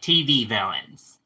TV villains.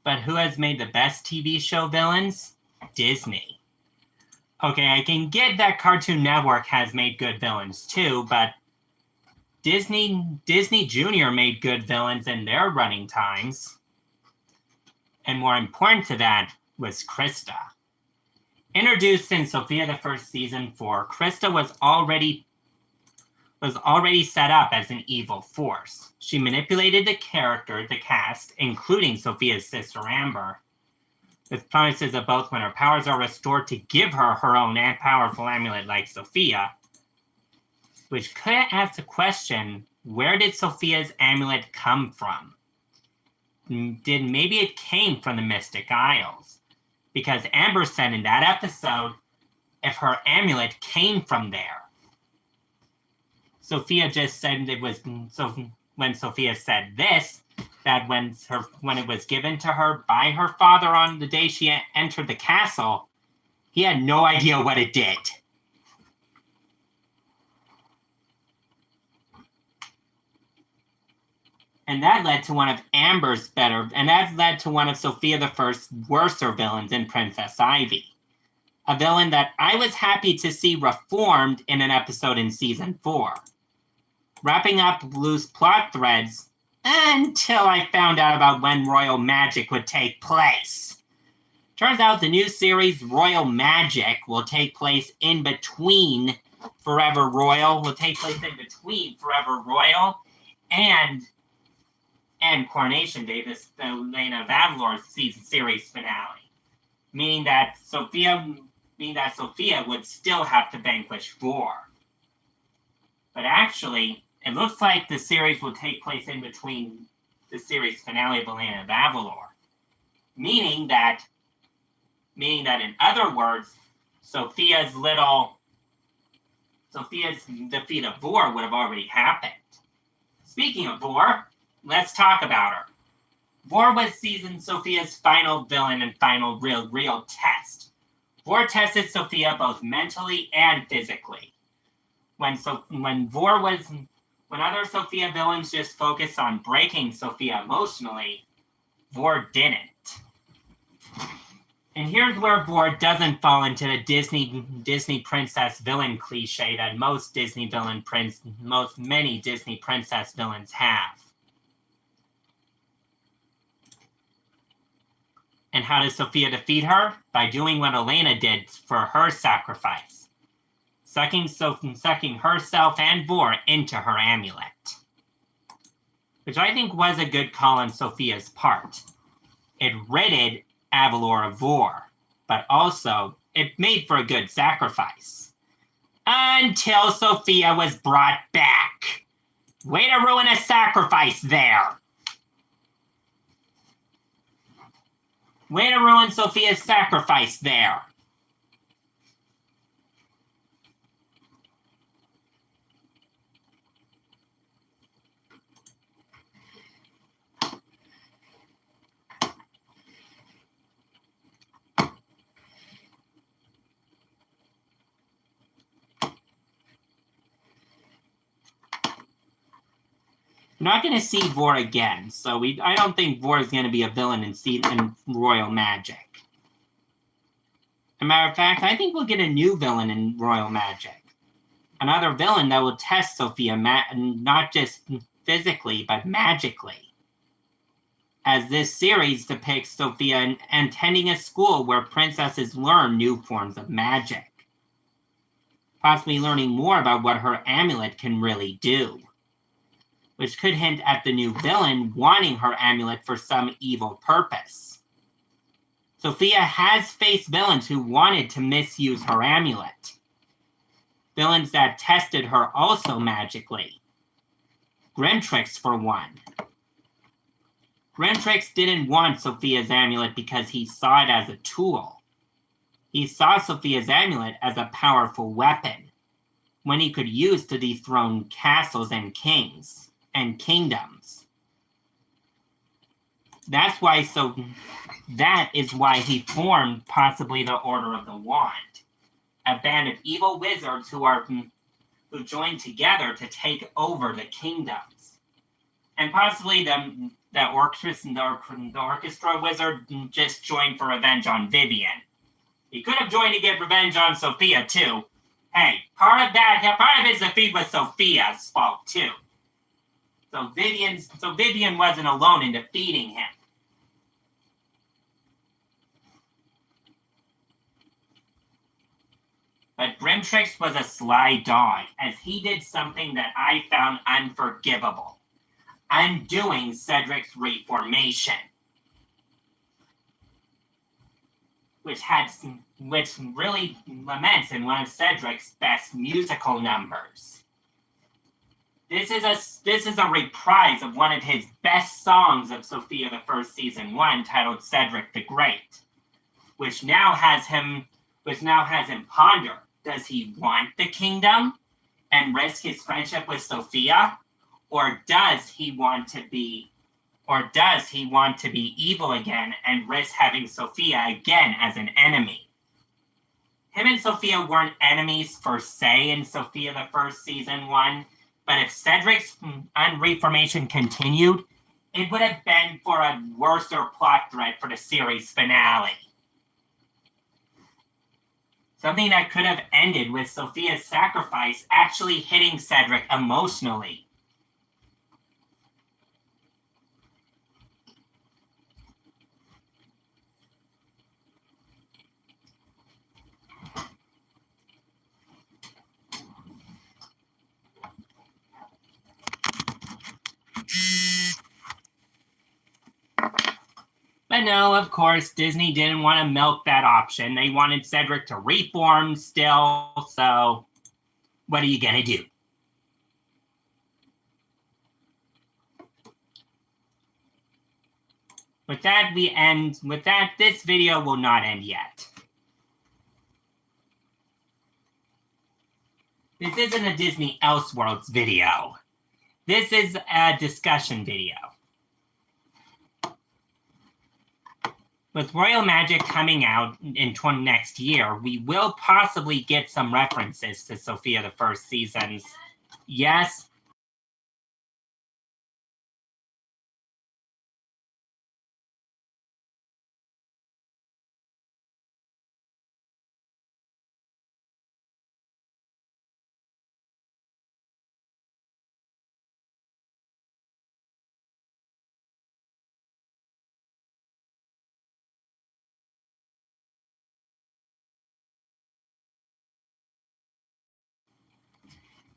But who has made the best TV show villains? Disney. Okay, I can get that Cartoon Network has made good villains too, but Disney Jr. made good villains in their running times. And more important to that was Krista. Introduced in Sophia the First Season 4, Krista was already set up as an evil force. She manipulated the cast, including Sophia's sister Amber, with promises of both when her powers are restored to give her her own powerful amulet like Sophia, which could ask the question, where did Sophia's amulet come from? Maybe it came from the Mystic Isles? Because Amber said in that episode, if her amulet came from there. Sophia just said it was, so when Sophia said this, that when it was given to her by her father on the day she entered the castle, he had no idea what it did. And that led to one of Sophia the First's worser villains in Princess Ivy. A villain that I was happy to see reformed in an episode in Season 4. Wrapping up loose plot threads until I found out about when Royal Magic would take place. Turns out the new series Royal Magic will take place in between Forever Royal and Coronation Day, the Elena of Avalor's season series finale, meaning that Sophia would still have to vanquish Vor. But actually, it looks like the series will take place in between the series finale of Elena of Avalor, meaning that in other words, Sophia's defeat of Vor would have already happened. Speaking of Vor, let's talk about her. Vor was Sophia's final villain and final real test. Vor tested Sophia both mentally and physically. When other Sophia villains just focused on breaking Sophia emotionally, Vor didn't. And here's where Vor doesn't fall into the Disney princess villain cliche that many Disney princess villains have. And how does Sophia defeat her? By doing what Elena did for her sacrifice. Sucking herself and Vor into her amulet. Which I think was a good call on Sophia's part. It ridded Avalor of Vor, but also it made for a good sacrifice. Until Sophia was brought back. Way to ruin a sacrifice there. Way to ruin Sophia's sacrifice there. We're not going to see Vor again, so I don't think Vor is going to be a villain in Royal Magic. As a matter of fact, I think we'll get a new villain in Royal Magic. Another villain that will test Sophia, not just physically, but magically. As this series depicts Sophia attending a school where princesses learn new forms of magic. Possibly learning more about what her amulet can really do. Which could hint at the new villain wanting her amulet for some evil purpose. Sophia has faced villains who wanted to misuse her amulet. Villains that tested her also magically. Grimtrix, for one. Grimtrix didn't want Sophia's amulet because he saw it as a tool. He saw Sophia's amulet as a powerful weapon, one he could use to dethrone castles and kings and kingdoms. That is why he formed possibly the Order of the Wand, a band of evil wizards who joined together to take over the kingdoms. And possibly the orchestra wizard just joined for revenge on Vivian. He could have joined to get revenge on Sophia too. Hey, part of his defeat was Sophia's fault too. So Vivian wasn't alone in defeating him. But Grimtrix was a sly dog, as he did something that I found unforgivable: undoing Cedric's reformation, which really laments in one of Cedric's best musical numbers. This is a reprise of one of his best songs of Sophia the First Season 1, titled Cedric the Great, which now has him ponder: does he want the kingdom and risk his friendship with Sophia, or does he want to be evil again and risk having Sophia again as an enemy? Him and Sophia weren't enemies per se in Sophia the First Season 1, but if Cedric's reformation continued, it would have been for a worser plot thread for the series finale. Something that could have ended with Sophia's sacrifice actually hitting Cedric emotionally. But no, of course, Disney didn't want to milk that option. They wanted Cedric to reform still, so what are you going to do? With that, this video will not end yet. This isn't a Disney Elseworlds video. This is a discussion video. With Royal Magic coming out in next year, we will possibly get some references to Sophia the First Season's. Yes.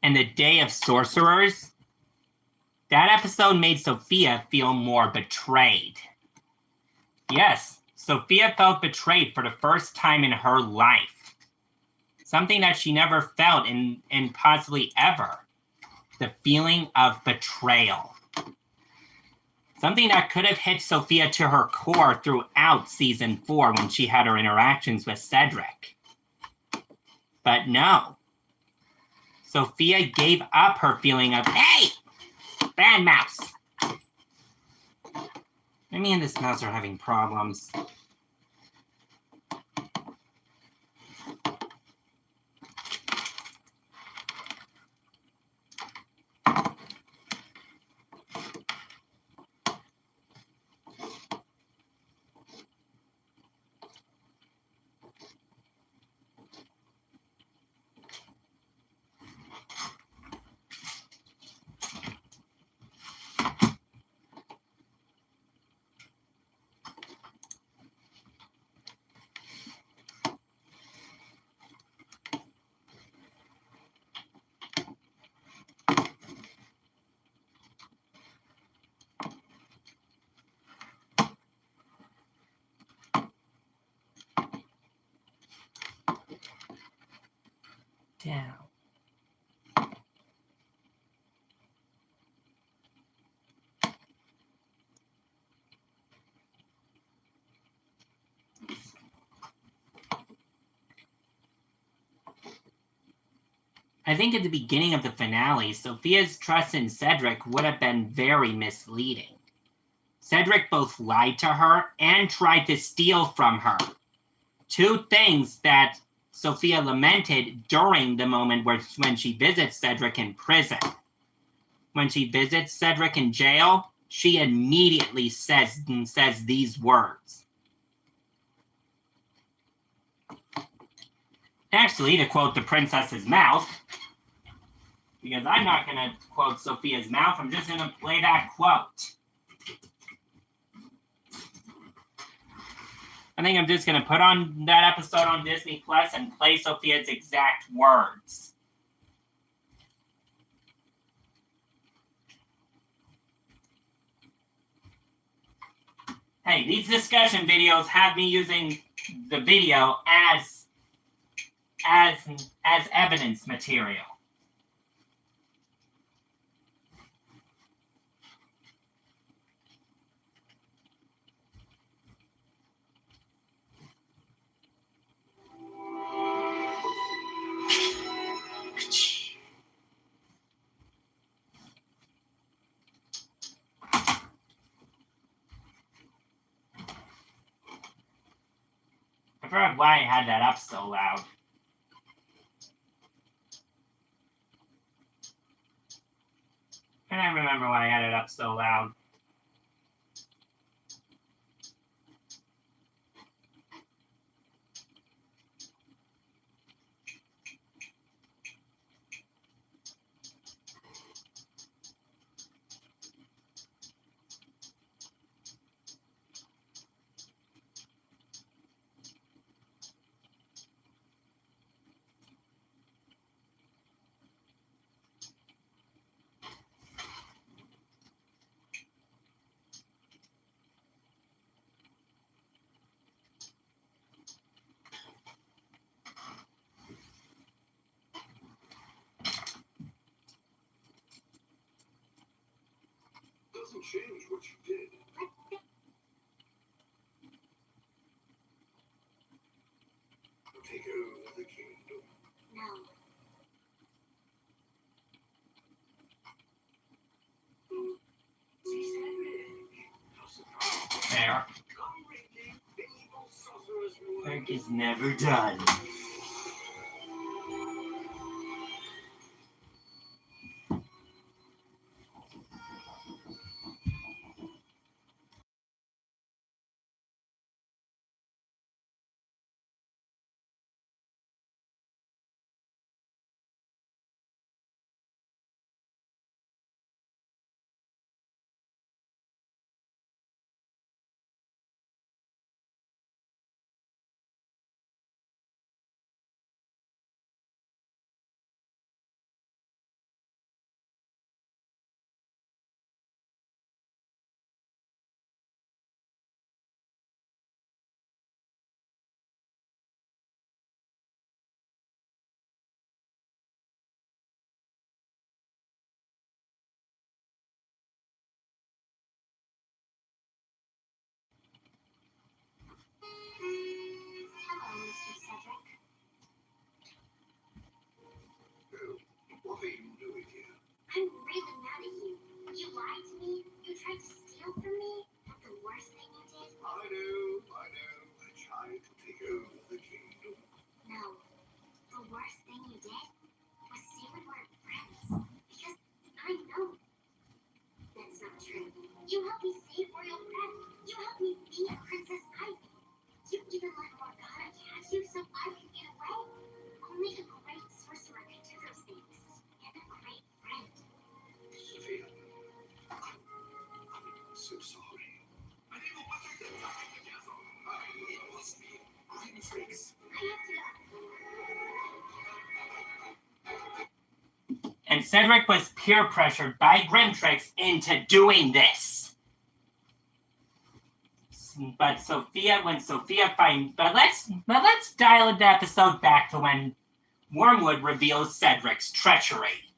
And the Day of Sorcerers, that episode made Sophia feel more betrayed. Yes, Sophia felt betrayed for the first time in her life. Something that she never felt in possibly ever. The feeling of betrayal. Something that could have hit Sophia to her core throughout Season 4 when she had her interactions with Cedric. But no. Sophia gave up her feeling of, hey, bad mouse. Me and this mouse are having problems. down. I think at the beginning of the finale, Sophia's trust in Cedric would have been very misleading. Cedric both lied to her and tried to steal from her. Two things that Sophia lamented during the moment when she visits Cedric in prison. When she visits Cedric in jail, she immediately says these words. Actually, to quote the princess's mouth, because I'm not going to quote Sophia's mouth, I'm just going to play that quote. I think I'm just going to put on that episode on Disney Plus and play Sophia's exact words. Hey, these discussion videos have me using the video as evidence material. I forgot why I had that up so loud. I don't remember why I had it up so loud. Doesn't change what you did. Take over the kingdom. No. There. Work is never done. Hello, Mr. Cedric. Well, what are you doing here? I'm really mad at you. You lied to me. You tried to steal from me. That's the worst thing you did. I know. I tried to take over the kingdom. No. The worst thing you did was say we weren't friends. Because I know that's not true. You helped me save Royal Bread. You helped me be a Princess Ivy. You even let Morgana catch you so I could get away. Only a great sorcerer could do those things. And a great friend. Sophia, I'm so sorry. I never wanted to die together. It must be Green Tricks. I have to go. And Cedric was peer pressured by Grimtrix into doing this. But let's dial the episode back to when Wormwood reveals Cedric's treachery.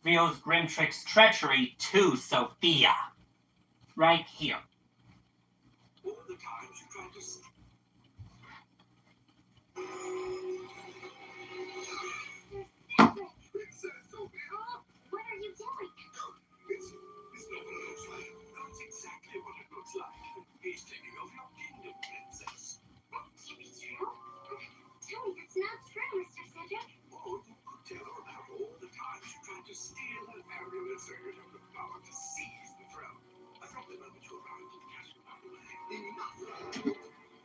Reveals Grimtrick's treachery to Sophia. Right here. All the times you tried to Princess Sophia! What are you doing? It's not what it looks like. That's exactly what it looks like. He's taking over your kingdom, princess. That can't be true. Tell me that's not true, Mr. Cedric. Oh, you could tell her about all the times you tried to steal her amulet so you'd have the power to seize the throne. I thought the moment you arrived at the castle, by the way. Enough!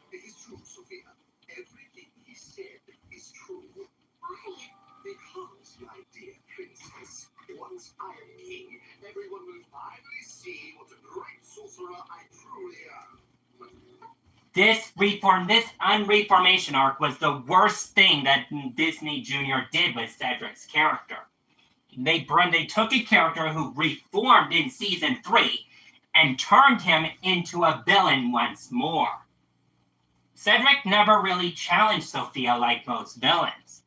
It is true, Sophia. Everything he said is true. Why? Because, my dear princess, once I am king, everyone will finally see what a great sorcerer I truly am. This unreformation arc was the worst thing that Disney Jr. did with Cedric's character. They took a character who reformed in season 3 and turned him into a villain once more. Cedric never really challenged Sophia like most villains.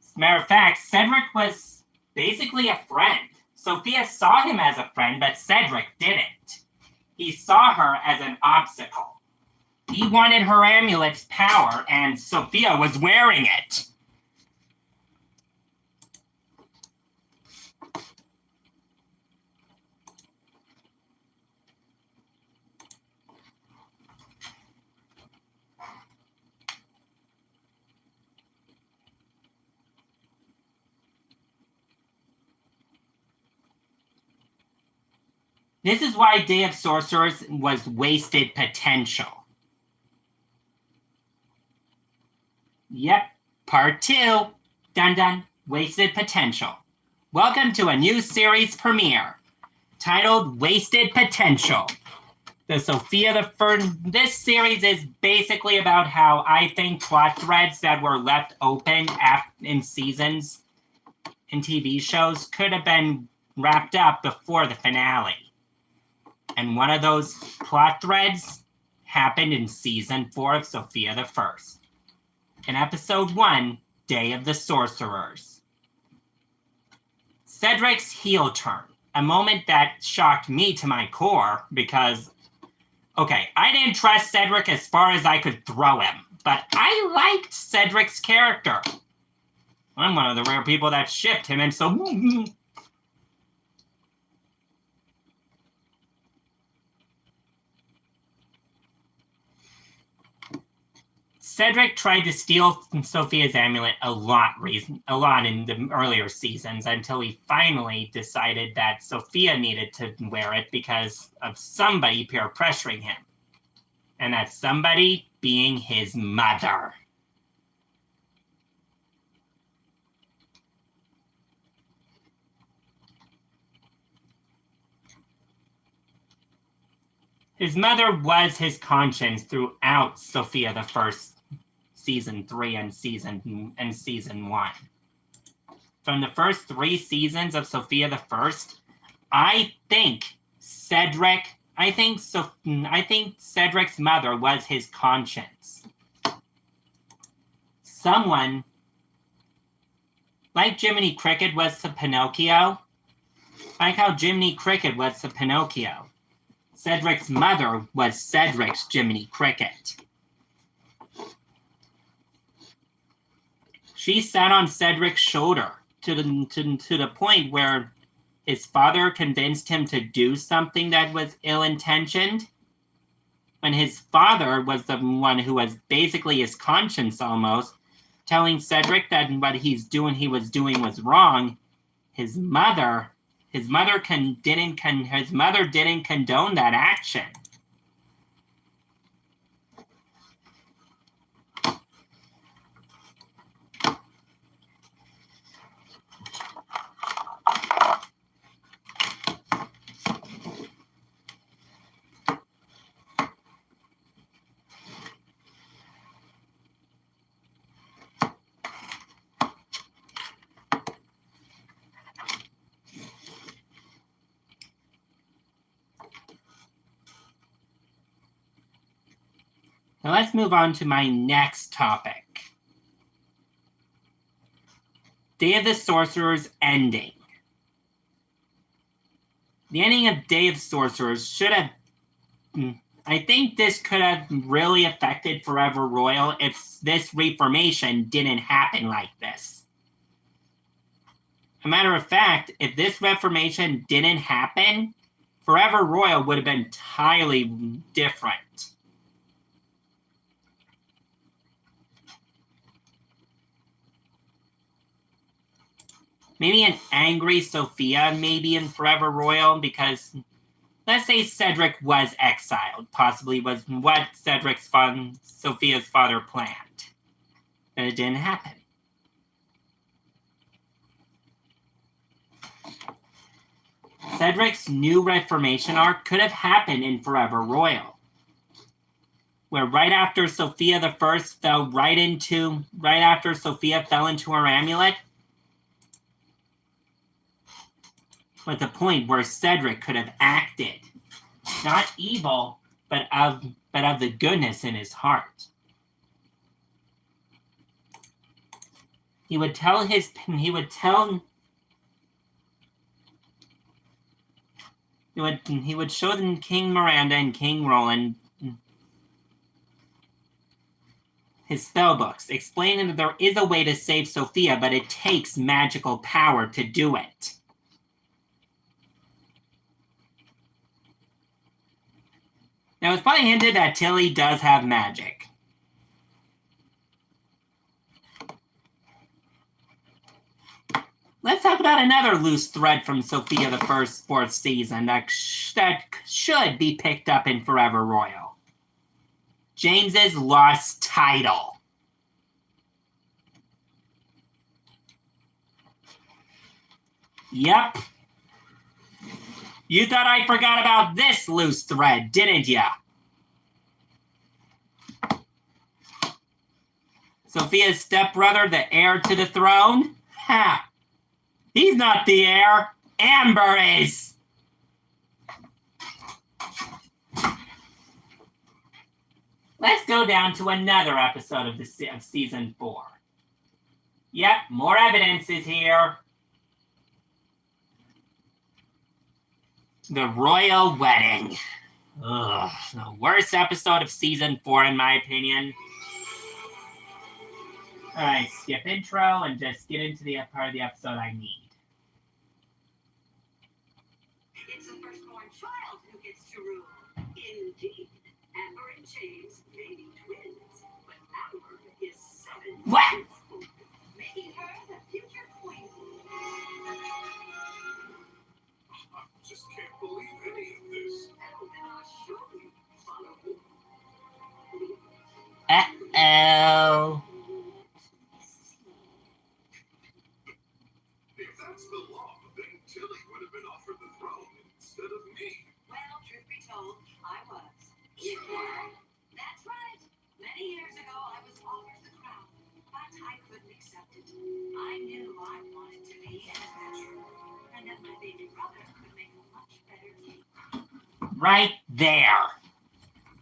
As a matter of fact, Cedric was basically a friend. Sophia saw him as a friend, but Cedric didn't. He saw her as an obstacle. He wanted her amulet's power, and Sophia was wearing it. This is why Day of Sorcerers was wasted potential. Yep, part 2. Dun dun, wasted potential. Welcome to a new series premiere titled Wasted Potential. The Sophia the First. This series is basically about how I think plot threads that were left open in seasons and TV shows could have been wrapped up before the finale. And one of those plot threads happened in season 4 of Sophia the First. In episode 1, Day of the Sorcerers. Cedric's heel turn. A moment that shocked me to my core because, okay, I didn't trust Cedric as far as I could throw him, but I liked Cedric's character. I'm one of the rare people that shipped him, and so... Cedric tried to steal Sophia's amulet a lot in the earlier seasons until he finally decided that Sophia needed to wear it because of somebody peer pressuring him. And that somebody being his mother. His mother was his conscience throughout Sophia the First. Season 3 and season 1. From the first 3 seasons of Sophia the First, I think Cedric's mother was his conscience. Someone like Jiminy Cricket was to Pinocchio, like how Jiminy Cricket was to Pinocchio. Cedric's mother was Cedric's Jiminy Cricket. She sat on Cedric's shoulder to the point where his father convinced him to do something that was ill-intentioned. When his father was the one who was basically his conscience almost, telling Cedric that what he was doing was wrong, his mother didn't condone that action. Now let's move on to my next topic. Day of the Sorcerers ending. The ending of Day of Sorcerers should have... I think this could have really affected Forever Royal if this reformation didn't happen like this. A matter of fact, if this reformation didn't happen, Forever Royal would have been entirely different. Maybe an angry Sophia, maybe in Forever Royal, because let's say Cedric was exiled, possibly was what Sophia's father planned. But it didn't happen. Cedric's new reformation arc could have happened in Forever Royal, where right after Sophia the First right after Sophia fell into her amulet, was the point where Cedric could have acted, not evil, but of the goodness in his heart. He would show them King Miranda and King Roland his spell books, explaining that there is a way to save Sophia, but it takes magical power to do it. Now, it's probably hinted that Tilly does have magic. Let's talk about another loose thread from Sophia the First fourth season that should be picked up in Forever Royal. James's lost title. Yep. You thought I forgot about this loose thread, didn't ya? Sophia's stepbrother, the heir to the throne? Ha! He's not the heir. Amber is. Let's go down to another episode of season 4. Yep, more evidence is here. The Royal Wedding. Ugh, the worst episode of season 4 in my opinion. Alright, skip intro and just get into the part of the episode I need. It's the firstborn child who gets to rule. Indeed. Amber and James may be twins, but Amber is 7 What? years old, making her the future queen. I just can't believe any of this. Oh, then I'll show you. Follow me. Uh-oh. If that's the law, then Tilly would have been offered the throne instead of me. Well, truth be told, I was. You were? That's right. Many years ago, I was offered the crown, but I couldn't accept it. I knew I wanted to be an adventurer, and that my baby brother could make a much better king. Right there.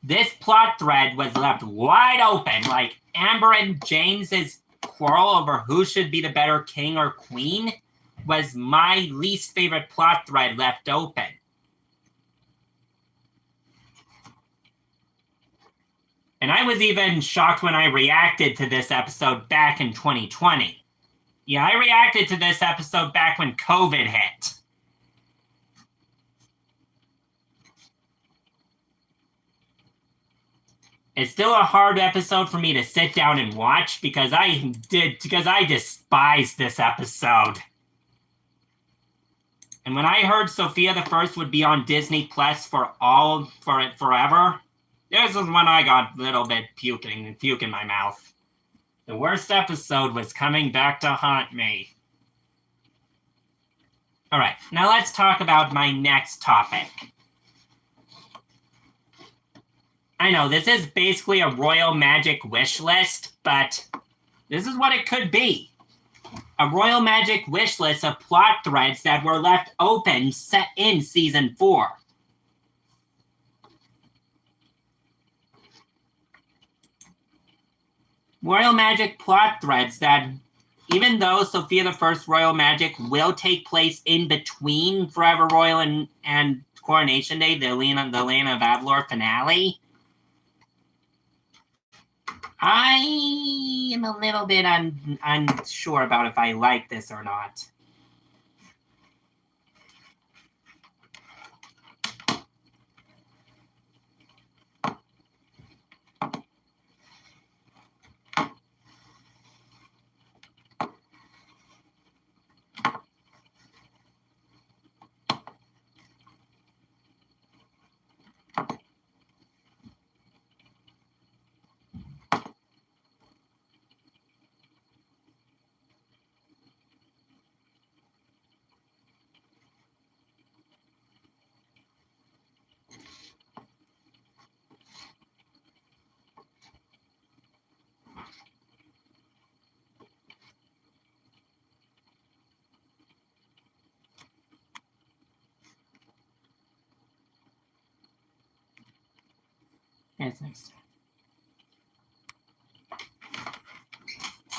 This plot thread was left wide open, like Amber and James's quarrel over who should be the better king or queen was my least favorite plot thread left open. And I was even shocked when I reacted to this episode back in 2020. Yeah, I reacted to this episode back when COVID hit. It's still a hard episode for me to sit down and watch because I despise this episode. And when I heard Sophia the First would be on Disney Plus forever, this is when I got a little bit puke in my mouth. The worst episode was coming back to haunt me. All right, now let's talk about my next topic. I know, this is basically a royal magic wish list, but this is what it could be. A royal magic wish list of plot threads that were left open set in season 4. Royal magic plot threads that even though Sophia the First Royal Magic will take place in between Forever Royal and Coronation Day, the Lena of Avalor finale, I am a little bit unsure about if I like this or not. Here's next.